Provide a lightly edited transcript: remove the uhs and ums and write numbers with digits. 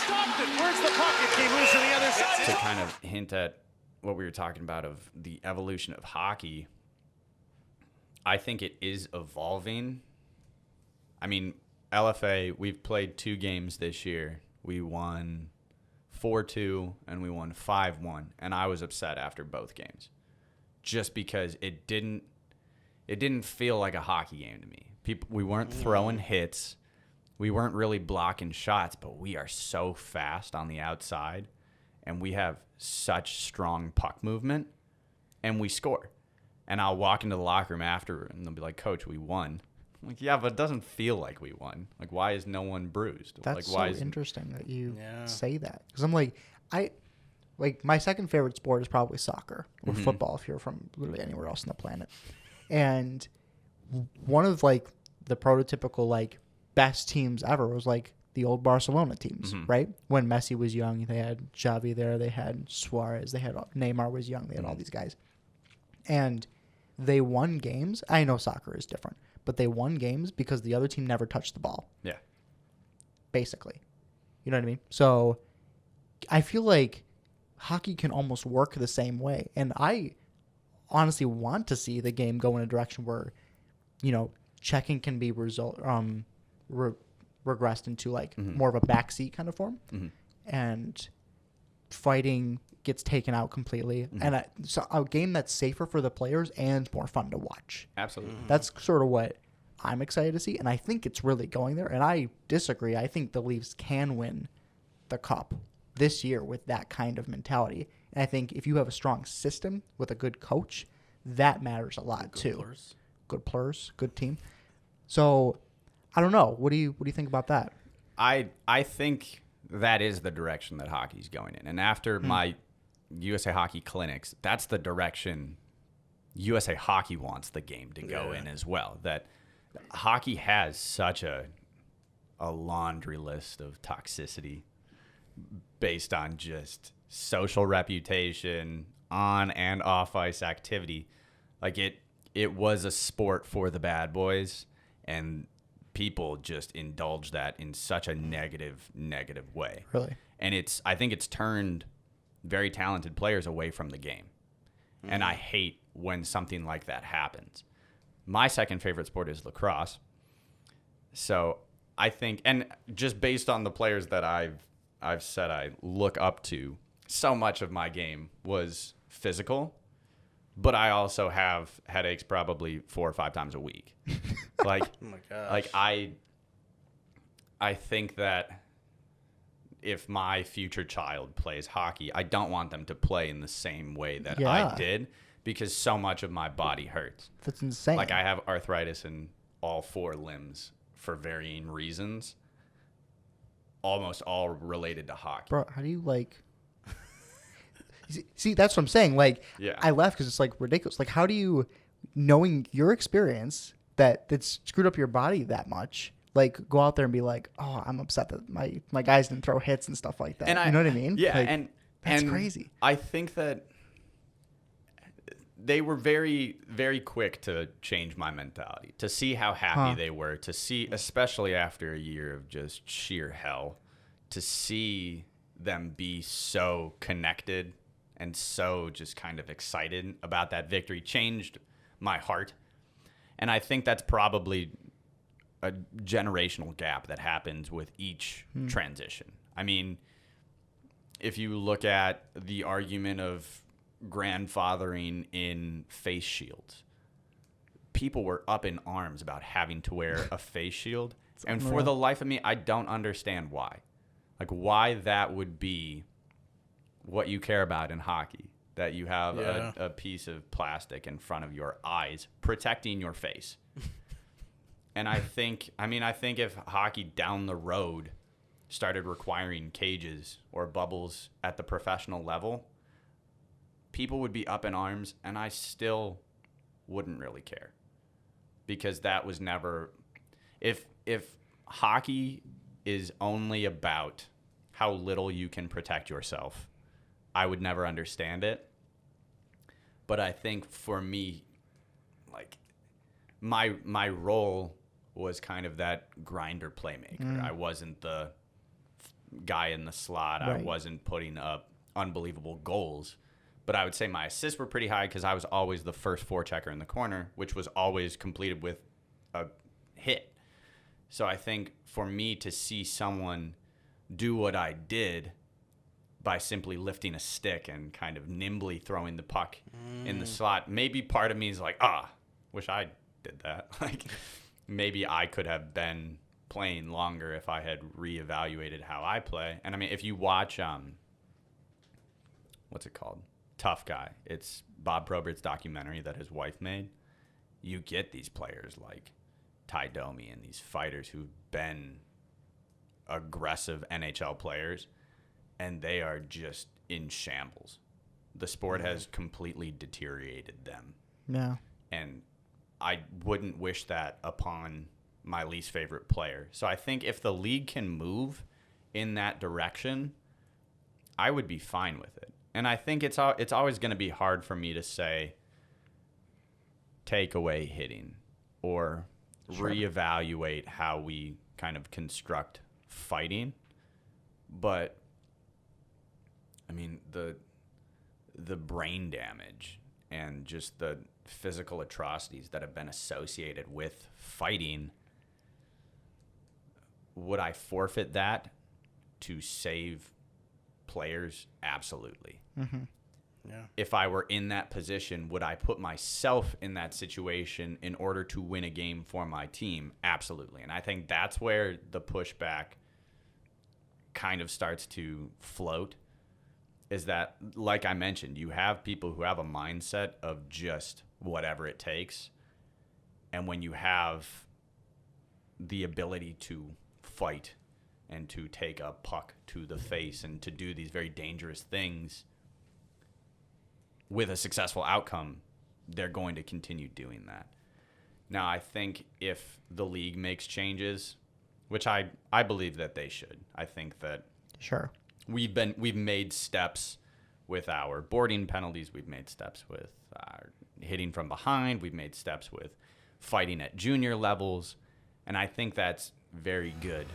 stopped it. Where's the puck? It came loose on the other side. To kind of hint at what we were talking about of the evolution of hockey, I think it is evolving. I mean, LFA, we've played 2 games this year. We won 4-2 and we won 5-1, and I was upset after both games just because it didn't feel like a hockey game to me. We weren't throwing hits. We weren't really blocking shots, but we are so fast on the outside, and we have such strong puck movement, and we score. And I'll walk into the locker room after, and they'll be like, "Coach, we won." I'm like, yeah, but it doesn't feel like we won. Like, why is no one bruised? That's like, why so interesting that you say that. Because I'm like, my second favorite sport is probably soccer or football if you're from literally anywhere else on the planet. And one of, like, the prototypical, like, best teams ever was, like, the old Barcelona teams, right? When Messi was young, they had Xavi there, they had Suarez, they had Neymar was young, they had all these guys. And they won games. I know soccer is different, but they won games because the other team never touched the ball. Yeah. Basically. You know what I mean? So I feel like hockey can almost work the same way. And I honestly want to see the game go in a direction where, you know, checking can be regressed into like more of a backseat kind of form, and fighting gets taken out completely, and so a game that's safer for the players and more fun to watch. Absolutely. That's sort of what I'm excited to see, and I think it's really going there. And I disagree. I think the Leafs can win the cup this year with that kind of mentality. And I think if you have a strong system with a good coach, that matters a lot too. Good players, good team. So I don't know. What do you think about that? I think that is the direction that hockey's going in. And after my USA Hockey clinics, that's the direction USA Hockey wants the game to go in as well. That hockey has such a laundry list of toxicity based on just social reputation, on and off ice activity. Like it was a sport for the bad boys, and people just indulge that in such a negative way. Really? And I think it's turned very talented players away from the game. And I hate when something like that happens. My second favorite sport is lacrosse. So I think, and just based on the players that I've said I look up to, so much of my game was physical, but I also have headaches probably 4 or 5 times a week. Like, oh my gosh. Like I think that if my future child plays hockey, I don't want them to play in the same way that I did, because so much of my body hurts. That's insane. Like, I have arthritis in all 4 limbs for varying reasons, almost all related to hockey. Bro, how do you, like... See, that's what I'm saying. Like, I left because it's, like, ridiculous. Like, how do you, knowing your experience that's screwed up your body that much, like, go out there and be like, oh, I'm upset that my guys didn't throw hits and stuff like that. You know what I mean? Yeah, like, that's crazy. I think that they were very, very quick to change my mentality, to see how happy they were, to see, especially after a year of just sheer hell, to see them be so connected and so just kind of excited about that victory changed my heart. And I think that's probably a generational gap that happens with each transition. I mean, if you look at the argument of grandfathering in face shields, people were up in arms about having to wear a face shield. And for the life of me, I don't understand why. Like, why that would be what you care about in hockey, that you have a piece of plastic in front of your eyes protecting your face. And I think if hockey down the road started requiring cages or bubbles at the professional level, people would be up in arms, and I still wouldn't really care, because that was never, if hockey is only about how little you can protect yourself, I would never understand it. But I think for me, like, my role was kind of that grinder playmaker. I wasn't the guy in the slot. Right. I wasn't putting up unbelievable goals. But I would say my assists were pretty high because I was always the first forechecker in the corner, which was always completed with a hit. So I think for me to see someone do what I did by simply lifting a stick and kind of nimbly throwing the puck in the slot, maybe part of me is like, wish I did that. Like, maybe I could have been playing longer if I had reevaluated how I play. And I mean, if you watch, what's it called? Tough Guy. It's Bob Probert's documentary that his wife made. You get these players like Ty Domi and these fighters who've been aggressive NHL players, and they are just in shambles. The sport has completely deteriorated them. Yeah. And I wouldn't wish that upon my least favorite player. So I think if the league can move in that direction, I would be fine with it. And I think it's always going to be hard for me to say take away hitting or reevaluate how we kind of construct fighting. But I mean, the brain damage and just the physical atrocities that have been associated with fighting, would I forfeit that to save players? Absolutely. Mm-hmm. Yeah. If I were in that position, would I put myself in that situation in order to win a game for my team? Absolutely. And I think that's where the pushback kind of starts to float, is that, like I mentioned, you have people who have a mindset of just whatever it takes. And when you have the ability to fight and to take a puck to the face and to do these very dangerous things with a successful outcome, they're going to continue doing that. Now, I think if the league makes changes, which I believe that they should, I think that Sure. we've made steps with our boarding penalties. We've made steps with our hitting from behind. We've made steps with fighting at junior levels. And I think that's very good.